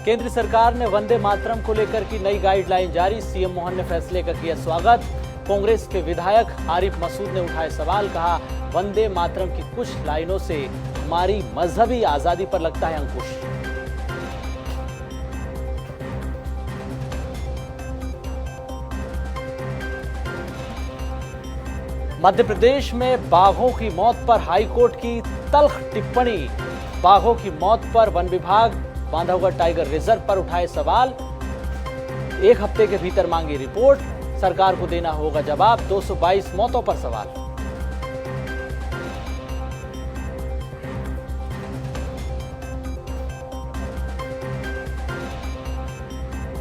केंद्र सरकार ने वंदे मातरम को लेकर की नई गाइडलाइन जारी। सीएम मोहन ने फैसले का किया स्वागत। कांग्रेस के विधायक आरिफ मसूद ने उठाए सवाल, कहा वंदे मातरम की कुछ लाइनों से हमारी मजहबी आजादी पर लगता है अंकुश। मध्य प्रदेश में बाघों की मौत पर हाईकोर्ट की तल्ख टिप्पणी। बाघों की मौत पर वन विभाग बांधवगढ़ टाइगर रिजर्व पर उठाए सवाल। 1 हफ्ते के भीतर मांगी रिपोर्ट, सरकार को देना होगा जवाब। 222 मौतों पर सवाल।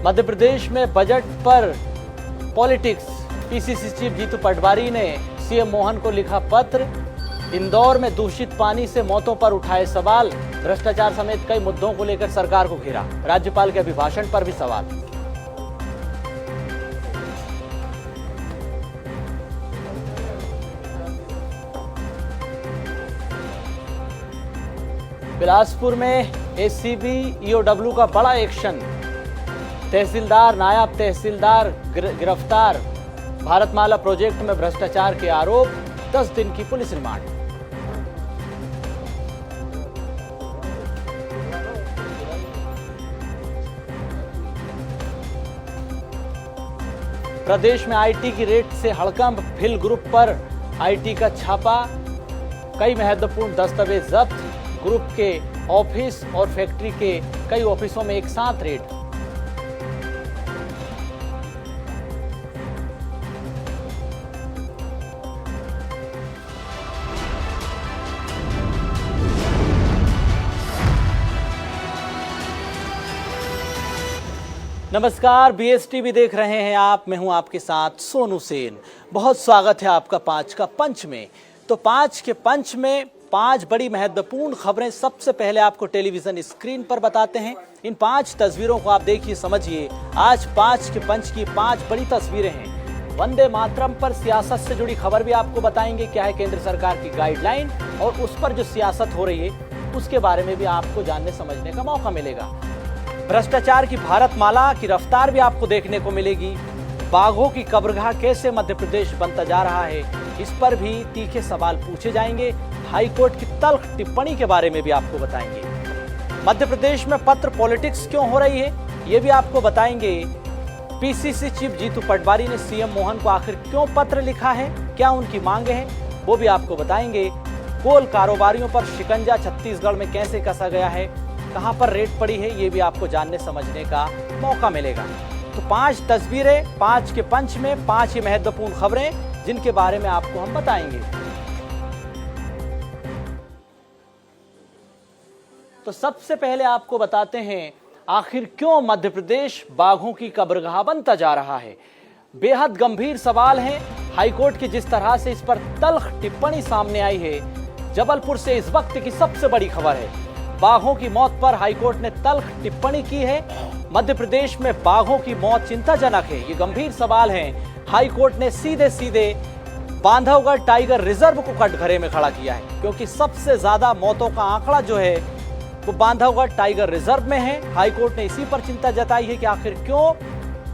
मध्य प्रदेश में बजट पर politics. PCC chief Jitu Patwari ने सीएम मोहन को लिखा पत्र। इंदौर में दूषित पानी से मौतों पर उठाए सवाल। भ्रष्टाचार समेत कई मुद्दों को लेकर सरकार को घेरा। राज्यपाल के अभिभाषण पर भी सवाल। बिलासपुर में एसीबी ईओडब्ल्यू का बड़ा एक्शन। तहसीलदार, नायब तहसीलदार गिरफ्तार। भारतमाला प्रोजेक्ट में भ्रष्टाचार के आरोप। 10 दिन की पुलिस रिमांड। प्रदेश में आईटी की रेड से हड़कंप। फिल ग्रुप पर आईटी का छापा। कई महत्वपूर्ण दस्तावेज जब्त। ग्रुप के ऑफिस और फैक्ट्री के कई ऑफिसों में एक साथ रेड। नमस्कार, बीएसटीवी देख रहे हैं आप। मैं हूं आपके साथ सोनू सेन। बहुत स्वागत है आपका 5 का पंच में। तो 5 के पंच में 5 बड़ी महत्वपूर्ण खबरें सबसे पहले आपको टेलीविजन स्क्रीन पर बताते हैं। इन 5 तस्वीरों को आप देखिए, समझिए। आज 5 के पंच की 5 बड़ी तस्वीरें हैं। वंदे मातरम पर सियासत से जुड़ी खबर भी आपको बताएंगे। क्या है केंद्र सरकार की गाइडलाइन और उस पर जो सियासत हो रही है उसके बारे में भी आपको जानने समझने का मौका मिलेगा। भ्रष्टाचार की भारतमाला की रफ्तार भी आपको देखने को मिलेगी। बाघों की कब्रगाह कैसे मध्य प्रदेश बनता जा रहा है, इस पर भी तीखे सवाल पूछे जाएंगे। हाईकोर्ट की तल्ख टिप्पणी के बारे में भी आपको बताएंगे। मध्य प्रदेश में पत्र पॉलिटिक्स क्यों हो रही है, ये भी आपको बताएंगे। पीसीसी चीफ जीतू पटवारी ने सीएम मोहन को आखिर क्यों पत्र लिखा है, क्या उनकी मांगे हैं, वो भी आपको बताएंगे। गोल कारोबारियों पर शिकंजा छत्तीसगढ़ में कैसे कसा गया है, कहां पर रेड पड़ी है, ये भी आपको जानने समझने का मौका मिलेगा। तो 5 तस्वीरें 5 के पंच में 5 ही महत्वपूर्ण खबरें जिनके बारे में आपको हम बताएंगे। तो सबसे पहले आपको बताते हैं आखिर क्यों मध्य प्रदेश बाघों की कब्रगाह बनता जा रहा है। बेहद गंभीर सवाल है। हाईकोर्ट की जिस तरह से इस पर तल्ख टिप्पणी सामने आई है, जबलपुर से इस वक्त की सबसे बड़ी खबर है। बाघों की मौत पर हाईकोर्ट ने तल्ख टिप्पणी की है। मध्य प्रदेश में बाघों की मौत चिंताजनक है, ये गंभीर सवाल है। हाईकोर्ट ने सीधे सीधे बांधवगढ़ टाइगर रिजर्व को कटघरे में खड़ा किया है, क्योंकि सबसे ज्यादा मौतों का आंकड़ा जो है वो बांधवगढ़ टाइगर रिजर्व में है। हाईकोर्ट ने इसी पर चिंता जताई है कि आखिर क्यों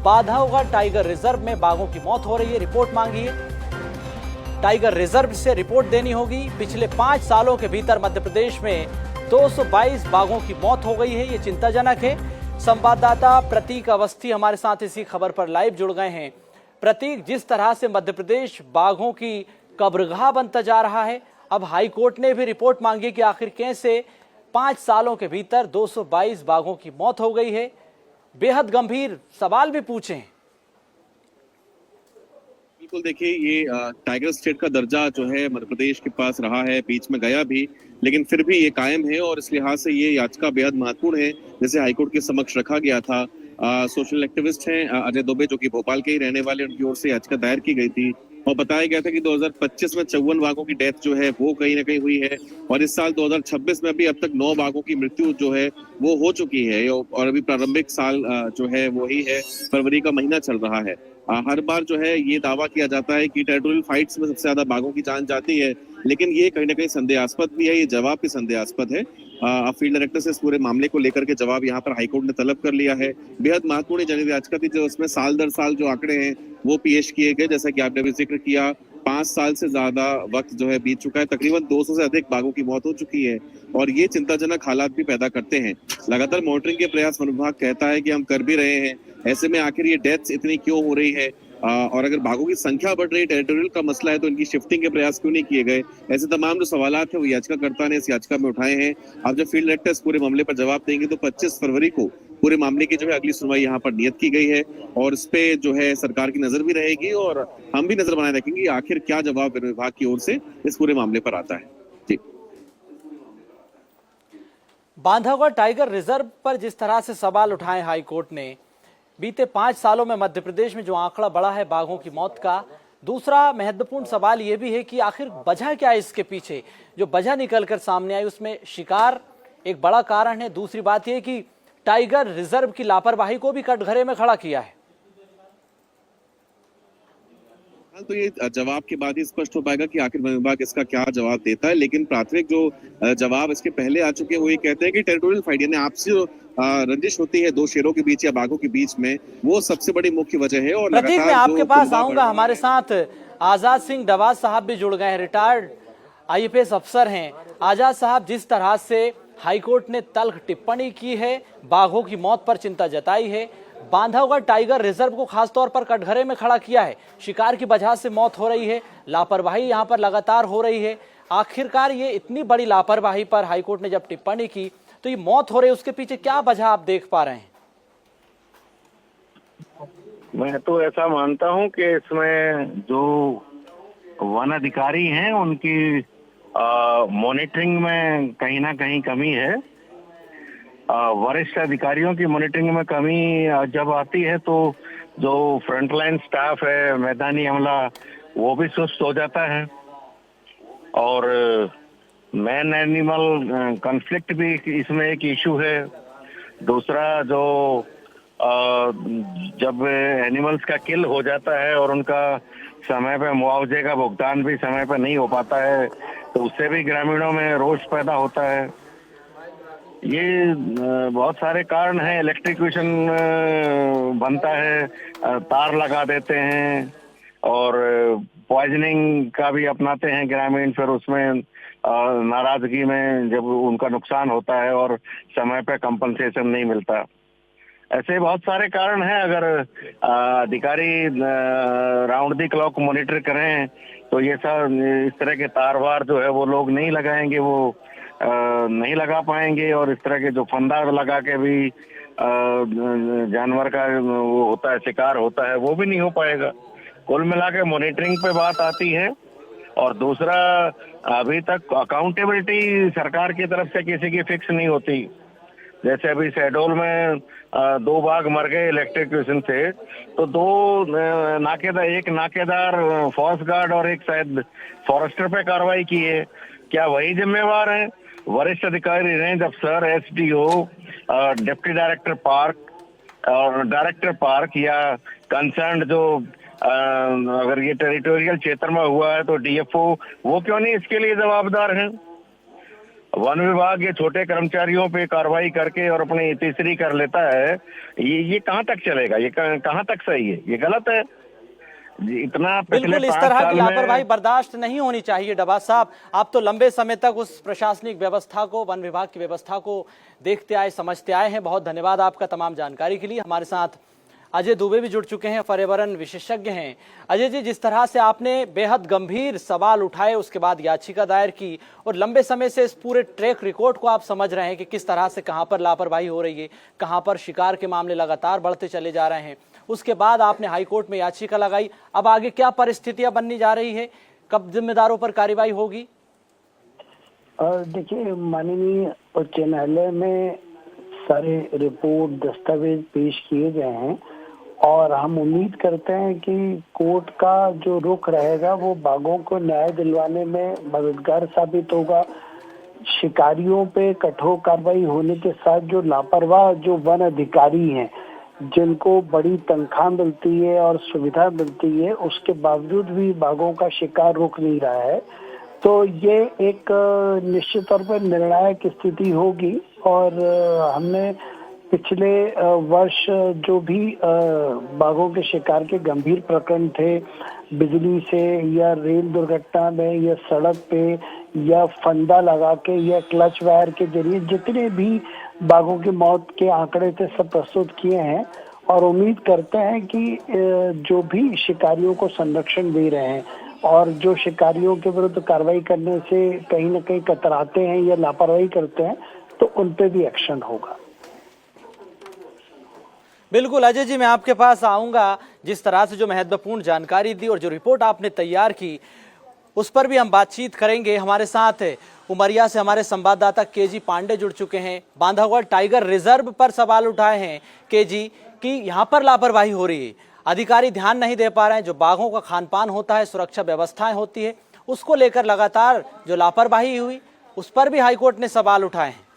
बांधवगढ़ टाइगर रिजर्व में बाघों की मौत हो रही है। रिपोर्ट मांगी है। टाइगर रिजर्व से रिपोर्ट देनी होगी। पिछले 5 सालों के भीतर मध्य प्रदेश में 222 बाघों की मौत हो गई है, ये चिंताजनक है। संवाददाता प्रतीक अवस्थी हमारे साथ इसी खबर पर लाइव जुड़ गए हैं। प्रतीक, जिस तरह से मध्य प्रदेश बाघों की कब्रगाह बनता जा रहा है, अब हाईकोर्ट ने भी रिपोर्ट मांगी कि आखिर कैसे 5 सालों के भीतर 222 बाघों की मौत हो गई है। बेहद गंभीर सवाल भी पूछे हैं। बिल्कुल, देखिए ये टाइगर स्टेट का दर्जा जो है मध्य प्रदेश के पास रहा है, बीच में गया भी, लेकिन फिर भी ये कायम है और इस लिहाज से ये याचिका बेहद महत्वपूर्ण है, जिसे हाईकोर्ट के समक्ष रखा गया था। सोशल एक्टिविस्ट हैं अजय दुबे, जो कि भोपाल के ही रहने वाले, उनकी ओर से याचिका दायर की गई थी और बताया गया था कि 2025 में 54 बाघों की डेथ जो है वो कहीं ना कहीं हुई है और इस साल 2026 में भी अब तक 9 बाघों की मृत्यु जो है वो हो चुकी है और अभी प्रारंभिक साल जो है वो ही है, फरवरी का महीना चल रहा है। हर बार जो है ये दावा किया जाता है कि टेरिटोरियल फाइट्स में सबसे ज्यादा बाघों की जान जाती है, लेकिन ये कहीं ना कहीं संदेहास्पद भी है, ये जवाब भी संदेहास्पद है। फील्ड डायरेक्टर से इस पूरे मामले को लेकर के जवाब यहाँ पर हाईकोर्ट ने तलब कर लिया है। बेहद महत्वपूर्ण जनहित याचिका थी, जो उसमें साल दर साल जो आंकड़े हैं वो पेश किए गए। जैसा कि आपने भी जिक्र किया, 5 साल से ज्यादा वक्त जो है बीत चुका है, तकरीबन 200 से अधिक बाघों की मौत हो चुकी है और ये चिंताजनक हालात भी पैदा करते हैं। लगातार मॉनिटरिंग के प्रयास वन विभाग कहता है कि हम कर भी रहे हैं, ऐसे में आखिर ये डेथ्स इतनी क्यों हो रही है, और अगर बाघों की संख्या बढ़ रही है, टेरिटोरियल का मसला है, तो इनकी शिफ्टिंग के प्रयास क्यों नहीं किए गए। ऐसे तमाम जो सवालात है वो याचिकाकर्ता ने इस याचिका में उठाए हैं। अब जब फील्ड डायरेक्टर इस पूरे मामले पर जवाब देंगे तो 25 फरवरी को पूरे मामले की जो है अगली सुनवाई यहाँ पर नियत की गई है और इस पे जो है सरकार की नजर भी रहेगी और हम भी नजर बनाए रखेंगे आखिर क्या जवाब वन विभाग की ओर से इस पूरे मामले पर आता है। जी। बांधवगढ़ टाइगर रिजर्व पर जिस तरह से सवाल उठाए हाईकोर्ट ने, बीते 5 सालों में मध्य प्रदेश में जो आंकड़ा बढ़ा है बाघों की मौत का, दूसरा महत्वपूर्ण सवाल यह भी है कि आखिर वजह क्या है इसके पीछे। जो वजह निकलकर सामने आई उसमें शिकार एक बड़ा कारण है। दूसरी बात यह कि टाइगर रिजर्व की लापरवाही को भी कटघरे में खड़ा किया है। तो ये जवाब के बाद ही स्पष्ट हो पाएगा कि आखिर वन विभाग इसका क्या जवाब देता है, लेकिन प्राथमिक जो जवाब इसके पहले आ चुके हैं वो ये कहते हैं कि टेरिटोरियल फाइट यानी आपसी जो रंजिश होती है दो शेरों के बीच या बाघों के बीच में, वो सबसे बड़ी मुख्य वजह है। और प्रतीक, मैं आपके पास आऊंगा। हमारे साथ आजाद सिंह डवाज साहब भी जुड़ गए हैं, रिटायर्ड IAS अफसर हैं। आजाद साहब, जिस तरह से हाईकोर्ट ने तल्ख टिप्पणी की है, बाघों की मौत पर चिंता जताई है, बांधवगढ़ टाइगर रिजर्व को खासतौर पर कटघरे में खड़ा किया है, शिकार की वजह से मौत हो रही है, लापरवाही यहां पर लगातार हो रही है। आखिरकार ये इतनी बड़ी लापरवाही पर हाईकोर्ट ने जब टिप्पणी की तो ये मौत हो रही है, उसके पीछे क्या वजह आप देख पा रहे हैं? मैं तो ऐसा मानता हूं कि इसमें जो वन अधिकारी हैं उनकी मॉनिटरिंग में कहीं ना कहीं कमी है। वरिष्ठ अधिकारियों की मॉनिटरिंग में कमी जब आती है तो जो फ्रंटलाइन स्टाफ है, मैदानी अमला, वो भी सुस्त हो जाता है और मैन एनिमल कॉन्फ्लिक्ट भी इसमें एक इशू है। दूसरा, जो जब एनिमल्स का किल हो जाता है और उनका समय पे मुआवजे का भुगतान भी समय पे नहीं हो पाता है तो उससे भी ग्रामीणों में रोष पैदा होता है। ये बहुत सारे कारण हैं। इलेक्ट्रिक्यूशन बनता है, तार लगा देते हैं और पॉइजनिंग का भी अपनाते हैं ग्रामीण, फिर उसमें नाराजगी में जब उनका नुकसान होता है और समय पे कंपनसेशन नहीं मिलता। ऐसे बहुत सारे कारण हैं। अगर अधिकारी राउंड दी क्लॉक मॉनिटर करें तो ये सब इस तरह के तार वार जो है वो लोग नहीं लगाएंगे, वो नहीं लगा पाएंगे और इस तरह के जो फंदा लगा के भी जानवर का वो होता है, शिकार होता है, वो भी नहीं हो पाएगा। कुल मिला के मॉनिटरिंग पे बात आती है। और दूसरा, अभी तक अकाउंटेबिलिटी सरकार की तरफ से किसी की फिक्स नहीं होती। जैसे अभी शहडोल में 2 बाघ मर गए इलेक्ट्रिक्यूशन से, तो 2 एक नाकेदार फॉरेस्ट गार्ड और एक शायद फॉरेस्टर पे कार्रवाई की है। क्या वही जिम्मेवार हैं? वरिष्ठ अधिकारी रेंज अफसर, SDO, डिप्टी डायरेक्टर पार्क और डायरेक्टर पार्क या कंसर्न जो अगर ये टेरिटोरियल क्षेत्र में हुआ है तो DFO, वो क्यों नहीं इसके लिए जवाबदार हैं? वन विभाग ये छोटे कर्मचारियों पे कार्रवाई करके और अपनी तीसरी कर लेता है। ये कहाँ तक चलेगा? ये कहाँ तक सही है? ये गलत है। इतना बिल्कुल इस तरह की लापरवाही बर्दाश्त नहीं होनी चाहिए। डबाज साहब, आप तो लंबे समय तक उस प्रशासनिक व्यवस्था को, वन विभाग की व्यवस्था को देखते आए, समझते आए हैं। बहुत धन्यवाद आपका तमाम जानकारी के लिए। हमारे साथ अजय दुबे भी जुड़ चुके हैं, पर्यावरण विशेषज्ञ हैं। अजय जी, जिस तरह से आपने बेहद गंभीर सवाल उठाए, उसके बाद याचिका दायर की और लंबे समय से इस पूरे ट्रैक रिकॉर्ड को आप समझ रहे हैं कि किस तरह से कहां पर लापरवाही हो रही है, कहां पर शिकार के मामले लगातार बढ़ते चले जा रहे हैं। उसके बाद आपने हाईकोर्ट में याचिका लगाई। अब आगे क्या परिस्थितियां बननी जा रही है? कब जिम्मेदारों पर कार्रवाई होगी? देखिए, माननीय उच्च न्यायालय में सारे रिपोर्ट, दस्तावेज पेश किए गए हैं और हम उम्मीद करते हैं कि कोर्ट का जो रुख रहेगा वो बाघों को न्याय दिलवाने में मददगार साबित होगा। शिकारियों पे कठोर कार्रवाई होने के साथ जो लापरवाह जो वन अधिकारी हैं, जिनको बड़ी तनख्वाह मिलती है और सुविधा मिलती है, उसके बावजूद भी बाघों का शिकार रुक नहीं रहा है, तो ये एक निश्चित तौर पर निर्णायक स्थिति होगी। और हमने पिछले वर्ष जो भी बाघों के शिकार के गंभीर प्रकरण थे, बिजली से या रेल दुर्घटना में या सड़क पे या फंदा लगा के या क्लच वायर के जरिए जितने भी बाघों की मौत के आंकड़े थे सब प्रस्तुत किए हैं। और उम्मीद करते हैं कि जो भी शिकारियों को संरक्षण दे रहे हैं और जो शिकारियों के विरुद्ध कार्रवाई करने से कहीं न कहीं कतराते हैं या लापरवाही करते हैं तो उन पे भी एक्शन होगा। बिल्कुल अजय जी, मैं आपके पास आऊंगा। जिस तरह से जो महत्वपूर्ण जानकारी दी और जो रिपोर्ट आपने तैयार की उस पर भी हम बातचीत करेंगे। हमारे साथ उमरिया से हमारे संवाददाता केजी पांडे जुड़ चुके हैं। बांधवगढ़ टाइगर रिजर्व पर सवाल उठाए हैं केजी कि यहाँ पर लापरवाही हो रही है, अधिकारी ध्यान नहीं दे पा रहे हैं। जो बाघों का खान पान होता है, सुरक्षा व्यवस्थाएं होती है, उसको लेकर लगातार जो लापरवाही हुई उस पर भी हाईकोर्ट ने सवाल उठाए हैं।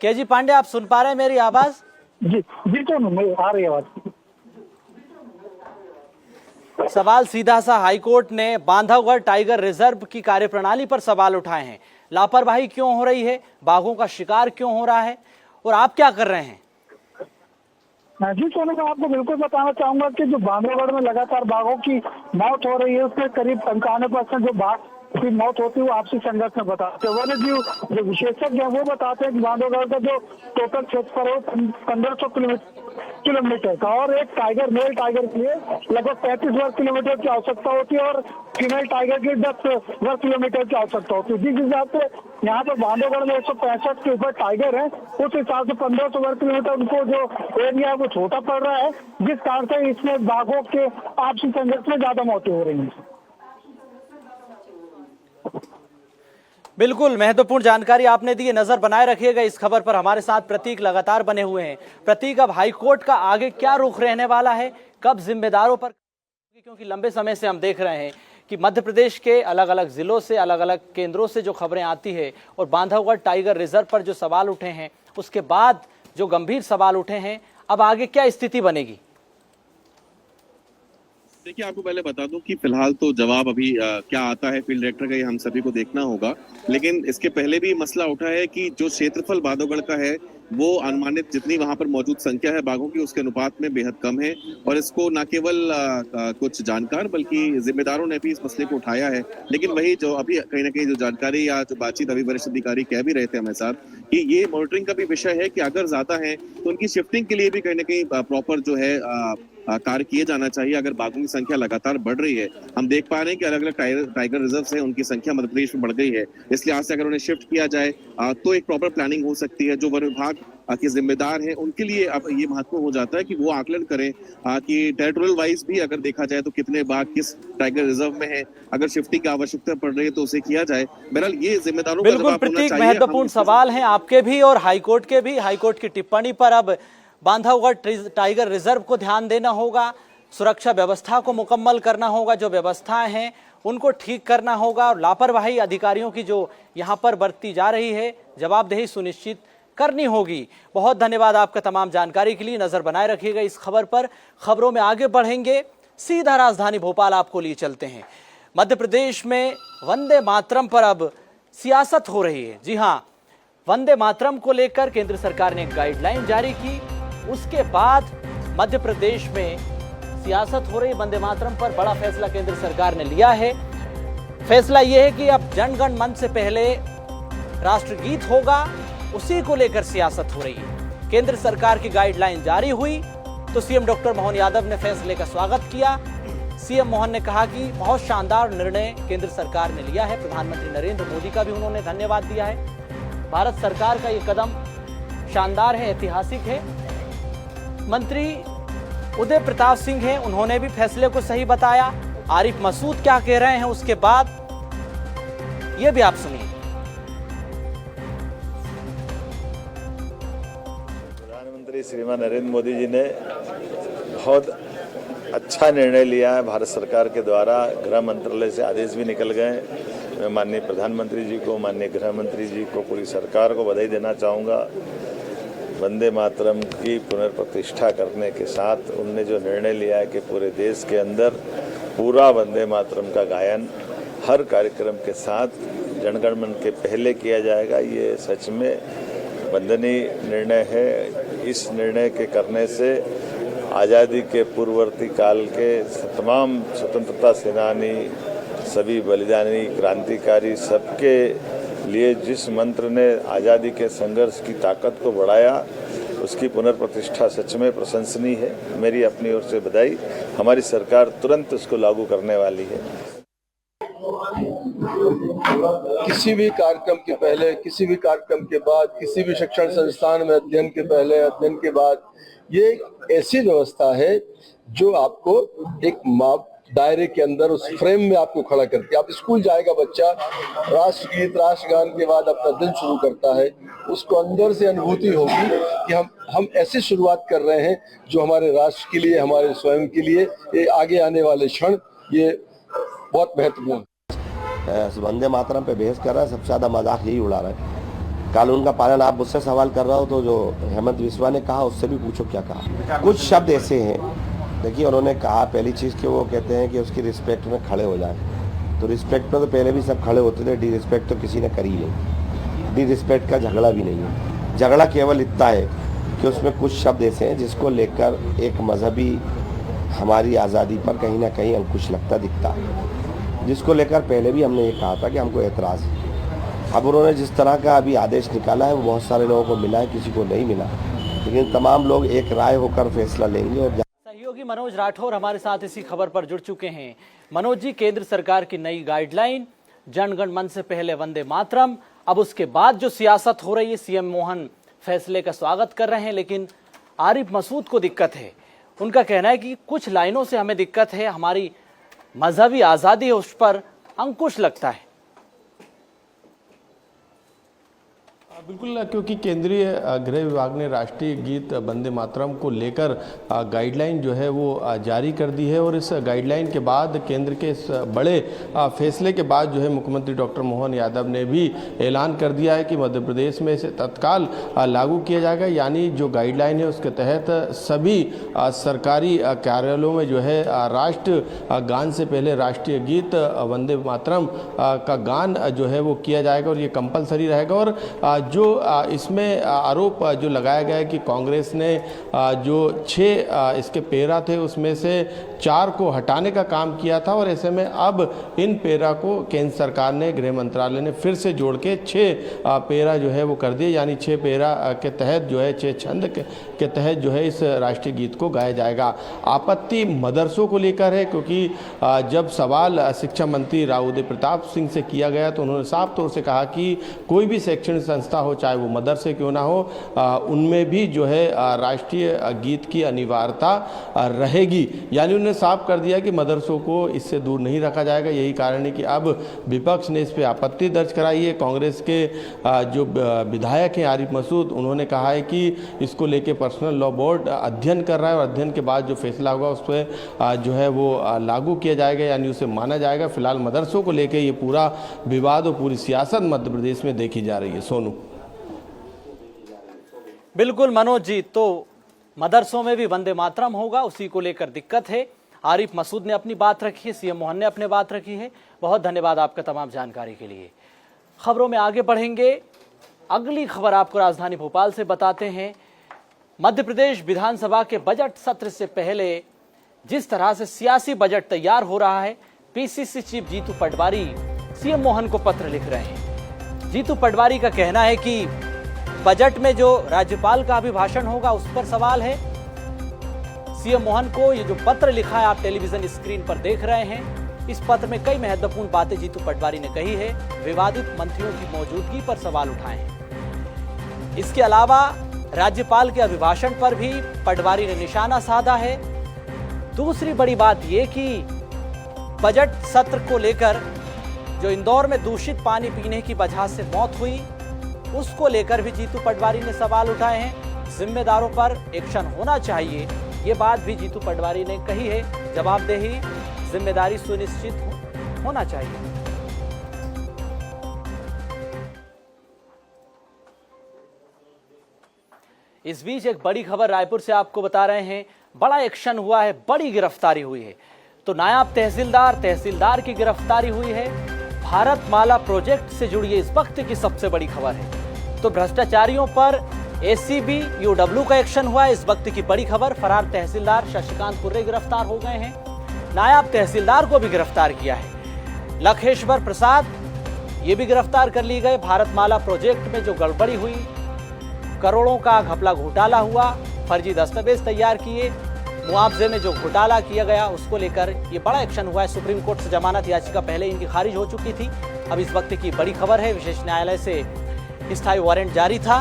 केजी पांडे, आप सुन पा रहे हैं मेरी आवाज? जी तो आ रही आवाज। सवाल सीधा सा हाईकोर्ट ने बांधवगढ़ टाइगर रिजर्व की कार्यप्रणाली पर सवाल उठाए हैं। लापरवाही क्यों हो रही है, बाघों का शिकार क्यों हो रहा है और आप क्या कर रहे हैं? जी सोनू, मैं आपको बिल्कुल बताना चाहूंगा कि जो बांधवगढ़ में लगातार बाघों की मौत हो रही है उसमें करीब 95% जो बाघ की मौत होती है वो आपसी संघर्ष में बताते हैं। वन्य जीव जो विशेषज्ञ हैं वो बताते हैं कि बांधवगढ़ का जो टोटल क्षेत्रफल है वो 1500 किलोमीटर का और एक टाइगर मेल टाइगर के लिए लगभग 35 वर्ग किलोमीटर की आवश्यकता होती है और फीमेल टाइगर की 10 वर्ग किलोमीटर की आवश्यकता होती है। जिस हिसाब से यहाँ पर बांधवगढ़ में 165 के ऊपर टाइगर है, उस हिसाब से 1500 वर्ग किलोमीटर उनको जो एरिया है वो छोटा पड़ रहा है, जिस कारण से इसमें बाघों के आपसी संघर्ष में ज्यादा मौतें हो रही हैं। बिल्कुल महत्वपूर्ण जानकारी आपने दी है। नजर बनाए रखिएगा इस खबर पर। हमारे साथ प्रतीक लगातार बने हुए हैं। प्रतीक, अब हाईकोर्ट का आगे क्या रुख रहने वाला है, कब जिम्मेदारों पर, क्योंकि लंबे समय से हम देख रहे हैं कि मध्य प्रदेश के अलग अलग जिलों से, अलग अलग केंद्रों से जो खबरें आती है और बांधवगढ़ टाइगर रिजर्व पर जो सवाल उठे हैं उसके बाद जो गंभीर सवाल उठे हैं, अब आगे क्या स्थिति बनेगी? देखिए, आपको पहले बता दूं कि फिलहाल तो जवाब अभी क्या आता है फील्ड डायरेक्टर का, ये हम सभी को देखना होगा। लेकिन इसके पहले भी मसला उठा है कि जो क्षेत्रफल बांधवगढ़ का है वो अनुमानित जितनी वहां पर मौजूद संख्या है बाघों की उसके अनुपात में बेहद कम है। और इसको न केवल कुछ जानकार बल्कि जिम्मेदारों ने भी इस मसले को उठाया है। लेकिन वही जो अभी कहीं ना कहीं जो जानकारी या जो बातचीत अभी वरिष्ठ अधिकारी कह भी रहे थे हमारे साथ कि ये मॉनिटरिंग का भी विषय है कि अगर ज्यादा है तो उनकी शिफ्टिंग के लिए भी कहीं ना कहीं प्रॉपर जो है कार्य किए जाना चाहिए। अगर बाघों की संख्या लगातार बढ़ रही है, हम देख पा रहे हैं कि अलग अलग टाइगर रिजर्व है उनकी संख्या मध्य प्रदेश में बढ़ गई है, इसलिए आज से अगर उन्हें शिफ्ट किया जाए तो एक प्रॉपर प्लानिंग हो सकती है। जो वन विभाग के जिम्मेदार हैं उनके लिए अब ये महत्वपूर्ण हो जाता है कि वो आकलन करें कि टेरिटोरियल वाइज भी अगर देखा जाए तो कितने बाघ किस टाइगर रिजर्व में है, अगर शिफ्टिंग की आवश्यकता पड़ रही है तो उसे किया जाए। बहरहाल ये जिम्मेदारों का जवाब होना चाहिए। महत्वपूर्ण सवाल है आपके भी और हाईकोर्ट के भी। हाईकोर्ट की टिप्पणी पर अब बांधवगढ़ टाइगर रिजर्व को ध्यान देना होगा, सुरक्षा व्यवस्था को मुकम्मल करना होगा, जो व्यवस्थाएं हैं उनको ठीक करना होगा और लापरवाही अधिकारियों की जो यहाँ पर बरती जा रही है जवाबदेही सुनिश्चित करनी होगी। बहुत धन्यवाद आपका तमाम जानकारी के लिए। नजर बनाए रखिएगा इस खबर पर। खबरों में आगे बढ़ेंगे, सीधा राजधानी भोपाल आपको लिए चलते हैं। मध्य प्रदेश में वंदे मातरम पर अब सियासत हो रही है। जी हाँ, वंदे मातरम को लेकर केंद्र सरकार ने गाइडलाइन जारी की, उसके बाद मध्य प्रदेश में सियासत हो रही। वंदे मातरम पर बड़ा फैसला केंद्र सरकार ने लिया है। फैसला यह है कि अब जन गण मन से पहले राष्ट्रगीत होगा, उसी को लेकर सियासत हो रही है। केंद्र सरकार की गाइडलाइन जारी हुई तो सीएम डॉक्टर मोहन यादव ने फैसले का स्वागत किया। सीएम मोहन ने कहा कि बहुत शानदार निर्णय केंद्र सरकार ने लिया है। प्रधानमंत्री नरेंद्र मोदी का भी उन्होंने धन्यवाद दिया है। भारत सरकार का ये कदम शानदार है, ऐतिहासिक है। मंत्री उदय प्रताप सिंह हैं, उन्होंने भी फैसले को सही बताया। आरिफ मसूद क्या कह रहे हैं उसके बाद ये भी आप सुनिए। प्रधानमंत्री श्रीमान नरेंद्र मोदी जी ने बहुत अच्छा निर्णय लिया है। भारत सरकार के द्वारा गृह मंत्रालय से आदेश भी निकल गए। मैं माननीय प्रधानमंत्री जी को, माननीय गृह मंत्री जी को, पूरी सरकार को बधाई देना चाहूँगा। वंदे मातरम की पुनर्प्रतिष्ठा करने के साथ उनने जो निर्णय लिया है कि पूरे देश के अंदर पूरा वंदे मातरम का गायन हर कार्यक्रम के साथ जनगण मन के पहले किया जाएगा, ये सच में वंदनीय निर्णय है। इस निर्णय के करने से आज़ादी के पूर्ववर्ती काल के तमाम स्वतंत्रता सेनानी, सभी बलिदानी, क्रांतिकारी, सबके लिए जिस मंत्र ने आज़ादी के संघर्ष की ताकत को बढ़ाया, उसकी पुनर्प्रतिष्ठा सच में प्रशंसनीय है। मेरी अपनी ओर से बधाई। हमारी सरकार तुरंत उसको लागू करने वाली है। किसी भी कार्यक्रम के पहले, किसी भी कार्यक्रम के बाद, किसी भी शिक्षण संस्थान में अध्ययन के पहले, अध्ययन के बाद, ये एक ऐसी व्यवस्था है जो आपको एक दायरे के अंदर, उस फ्रेम में आपको खड़ा करती है। आप स्कूल जाएगा बच्चा, राष्ट्रगीत, राष्ट्रगान के बाद अपना दिन शुरू करता है, उसको अंदर से अनुभूति होगी कि हम ऐसी शुरुआत कर रहे हैं जो हमारे राष्ट्र के लिए, हमारे स्वयं के लिए, ये आगे आने वाले क्षण ये बहुत महत्वपूर्ण। वंदे मातरम पे बहस कर रहा है, सबसे ज़्यादा मजाक यही उड़ा रहा है। कानून का पालन आप मुझसे सवाल कर रहा हो तो जो हेमंत बिस्वा ने कहा उससे भी पूछो क्या कहा। कुछ शब्द ऐसे हैं, देखिए उन्होंने कहा पहली चीज़ कि वो कहते हैं कि उसकी रिस्पेक्ट में खड़े हो जाए, तो रिस्पेक्ट में तो पहले भी सब खड़े होते थे, डी रिस्पेक्ट तो किसी ने करी नहीं। डी रिस्पेक्ट का झगड़ा भी नहीं है, झगड़ा केवल इतना है कि उसमें कुछ शब्द ऐसे हैं जिसको लेकर एक मजहबी हमारी आज़ादी पर कहीं ना कहीं अंकुश लगता दिखता है, जिसको लेकर पहले भी हमने ये कहा था कि हमको एतराज़ है। अब उन्होंने जिस तरह का अभी आदेश निकाला है वो बहुत सारे लोगों को मिला है, किसी को नहीं मिला, लेकिन तमाम लोग एक राय होकर फैसला लेंगे। और सहयोगी मनोज राठौर हमारे साथ इसी खबर पर जुड़ चुके हैं। मनोज जी, केंद्र सरकार की नई गाइडलाइन, जनगण मन से पहले वंदे मातरम, अब उसके बाद जो सियासत हो रही है, सीएम मोहन फैसले का स्वागत कर रहे हैं, लेकिन आरिफ मसूद को दिक्कत है। उनका कहना है कि कुछ लाइनों से हमें दिक्कत है, हमारी मजहबी आज़ादी है उस पर अंकुश लगता है। बिल्कुल, क्योंकि केंद्रीय गृह विभाग ने राष्ट्रीय गीत वंदे मातरम को लेकर गाइडलाइन जो है वो जारी कर दी है, और इस गाइडलाइन के बाद केंद्र के इस बड़े फैसले के बाद जो है मुख्यमंत्री डॉक्टर मोहन यादव ने भी ऐलान कर दिया है कि मध्य प्रदेश में इसे तत्काल लागू किया जाएगा। यानी जो गाइडलाइन है उसके तहत सभी सरकारी कार्यालयों में जो है राष्ट्र गान से पहले राष्ट्रीय गीत वंदे मातरम का गान जो है वो किया जाएगा, और ये कंपलसरी रहेगा। और जो इसमें आरोप जो लगाया गया है कि कांग्रेस ने जो 6 इसके पेरा थे उसमें से 4 को हटाने का काम किया था, और ऐसे में अब इन पेरा को केंद्र सरकार ने, गृह मंत्रालय ने फिर से जोड़ के 6 पेरा जो है वो कर दिए। यानी 6 पेरा के तहत जो है 6 छंद के तहत जो है इस राष्ट्रीय गीत को गाया जाएगा। आपत्ति मदरसों को लेकर है, क्योंकि जब सवाल शिक्षा मंत्री राव उदय प्रताप सिंह से किया गया तो उन्होंने साफ तौर से कहा कि कोई भी शैक्षणिक संस्था हो, चाहे वो मदरसे क्यों ना हो, उनमें भी जो है राष्ट्रीय गीत की अनिवार्यता रहेगी। यानी उन्होंने साफ कर दिया कि मदरसों को इससे दूर नहीं रखा जाएगा। यही कारण है कि अब विपक्ष ने इस पर आपत्ति दर्ज कराई है। कांग्रेस के जो विधायक हैं आरिफ मसूद, उन्होंने कहा है कि इसको लेके पर्सनल लॉ बोर्ड अध्ययन कर रहा है, और अध्ययन के बाद जो फैसला होगा उस पर जो है वो लागू किया जाएगा, यानी उसे माना जाएगा। फिलहाल मदरसों को लेकर ये पूरा विवाद और पूरी सियासत मध्य प्रदेश में देखी जा रही है। सोनू। बिल्कुल मनोज जी, तो मदरसों में भी वंदे मातरम होगा, उसी को लेकर दिक्कत है। आरिफ मसूद ने अपनी बात रखी है, सीएम मोहन ने अपने बात रखी है। बहुत धन्यवाद आपका तमाम जानकारी के लिए। खबरों में आगे बढ़ेंगे। अगली खबर आपको राजधानी भोपाल से बताते हैं। मध्य प्रदेश विधानसभा के बजट सत्र से पहले जिस तरह से सियासी बजट तैयार हो रहा है, PCC chief Jitu Patwari CM Mohan को पत्र लिख रहे हैं। जीतू पटवारी का कहना है कि बजट में जो राज्यपाल का अभिभाषण होगा उस पर सवाल है। सीएम मोहन को ये जो पत्र लिखा है, आप टेलीविजन स्क्रीन पर देख रहे हैं, इस पत्र में कई महत्वपूर्ण बातें जीतू पटवारी ने कही है। विवादित मंत्रियों की मौजूदगी पर सवाल उठाए हैं। इसके अलावा राज्यपाल के अभिभाषण पर भी पटवारी ने निशाना साधा है। दूसरी बड़ी बात यह कि बजट सत्र को लेकर जो इंदौर में दूषित पानी पीने की वजह से मौत हुई, उसको लेकर भी जीतू पटवारी ने सवाल उठाए हैं। जिम्मेदारों पर एक्शन होना चाहिए, ये बात भी जीतू पटवारी ने कही है। जवाबदेही, जिम्मेदारी सुनिश्चित होना चाहिए। इस बीच एक बड़ी खबर रायपुर से आपको बता रहे हैं। बड़ा एक्शन हुआ है, बड़ी गिरफ्तारी हुई है। तो नायब तहसीलदार की गिरफ्तारी हुई है। भारतमाला प्रोजेक्ट से जुड़ी इस वक्त की सबसे बड़ी खबर है। तो भ्रष्टाचारियों पर एसीबी ईओडब्ल्यू का एक्शन हुआ है, इस वक्त की बड़ी खबर। फरार तहसीलदार शशिकांत कुर्रे गिरफ्तार हो गए हैं। नायब तहसीलदार को भी गिरफ्तार किया है। लखेश्वर प्रसाद ये भी गिरफ्तार कर लिए गए। भारतमाला प्रोजेक्ट में जो गड़बड़ी हुई, करोड़ों का घपला घोटाला हुआ, फर्जी दस्तावेज तैयार किए, मुआवजे में जो घोटाला किया गया, उसको लेकर ये बड़ा एक्शन हुआ है। सुप्रीम कोर्ट से जमानत याचिका पहले इनकी खारिज हो चुकी थी। अब इस वक्त की बड़ी खबर है, विशेष न्यायालय से स्थायी वारंट जारी था।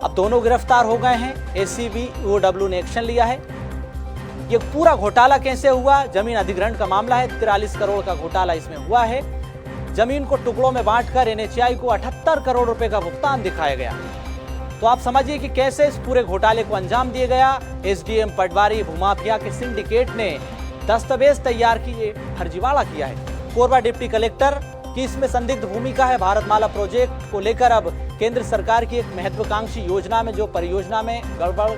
अब दोनों गिरफ्तार हो गए हैं। एसीबी ईओडब्ल्यू ने एक्शन लिया है। ये पूरा घोटाला कैसे हुआ? जमीन अधिग्रहण का मामला है। 43 करोड़ का घोटाला इसमें हुआ है। जमीन को टुकड़ों में बांटकर एनएचएआई को 78 करोड़ रुपए का भुगतान दिखाया गया। तो आप समझिए कि कैसे इस पूरे घोटाले को अंजाम दिया गया। एसडीएम पटवारी भूमाफिया के सिंडिकेट ने दस्तावेज तैयार किए, फर्जीवाड़ा किया है। कोरबा डिप्टी कलेक्टर की इसमें संदिग्ध भूमिका है। भारतमाला प्रोजेक्ट को लेकर अब केंद्र सरकार की एक महत्वाकांक्षी योजना में जो परियोजना में गड़बड़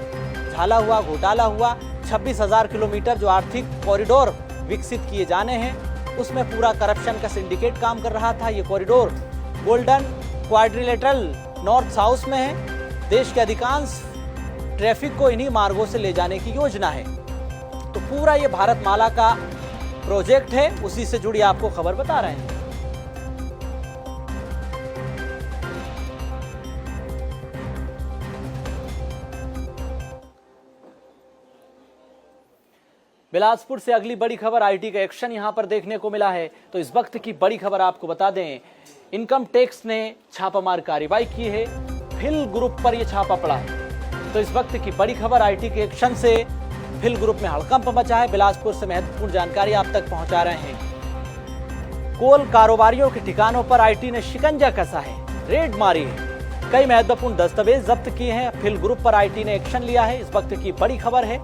झाला हुआ, घोटाला हुआ, 26,000 किलोमीटर जो आर्थिक कॉरिडोर विकसित किए जाने हैं, उसमें पूरा करप्शन का सिंडिकेट काम कर रहा था। ये corridor golden quadrilateral north south में है। देश के अधिकांश ट्रैफिक को इन्हीं मार्गों से ले जाने की योजना है। तो पूरा ये भारतमाला का प्रोजेक्ट है, उसी से जुड़ी आपको खबर बता रहे हैं। बिलासपुर से अगली बड़ी खबर, आईटी का एक्शन यहां पर देखने को मिला है। तो इस वक्त की बड़ी खबर आपको बता दें, इनकम टैक्स ने छापामार कार्रवाई की है। फिल ग्रुप पर यह छापा पड़ा है। तो इस वक्त की बड़ी खबर, आईटी के एक्शन से फिल ग्रुप में हड़कंप मचा है। बिलासपुर से महत्वपूर्ण जानकारी आप तक पहुंचा रहे हैं। कोल कारोबारियों के ठिकानों पर आईटी ने शिकंजा कसा है, रेड मारी है। कई महत्वपूर्ण दस्तावेज जब्त किए हैं। फिल ग्रुप पर आईटी ने एक्शन लिया है, इस वक्त की बड़ी खबर है।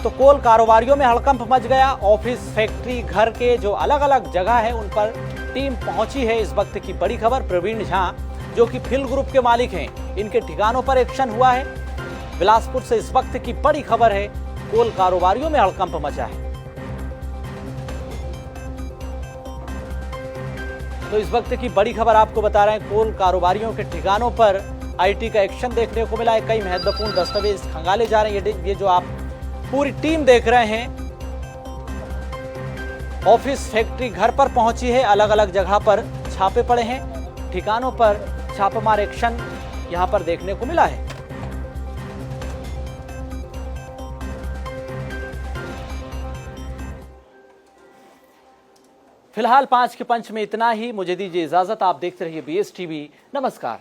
तो कोल कारोबारियों में हड़कंप मच गया। ऑफिस, फैक्ट्री, घर के जो अलग अलग जगह है उन पर टीम पहुंची है। इस वक्त की बड़ी खबर, प्रवीण झा जो कि फिल ग्रुप के मालिक हैं, इनके ठिकानों पर एक्शन हुआ है। बिलासपुर से इस वक्त की बड़ी खबर है, कोल कारोबारियों में हड़कंप मचा है। तो इस वक्त की बड़ी खबर आपको बता रहे हैं, कोल कारोबारियों के ठिकानों पर आईटी का एक्शन देखने को मिला है। कई महत्वपूर्ण दस्तावेज खंगाले जा रहे हैं। ये जो आप पूरी टीम देख रहे हैं, ऑफिस, फैक्ट्री, घर पर पहुंची है। अलग अलग जगह पर छापे पड़े हैं, ठिकानों पर छापामार एक्शन यहां पर देखने को मिला है। फिलहाल 5 के पंच में इतना ही। मुझे दीजिए इजाजत। आप देखते रहिए BS TV। नमस्कार।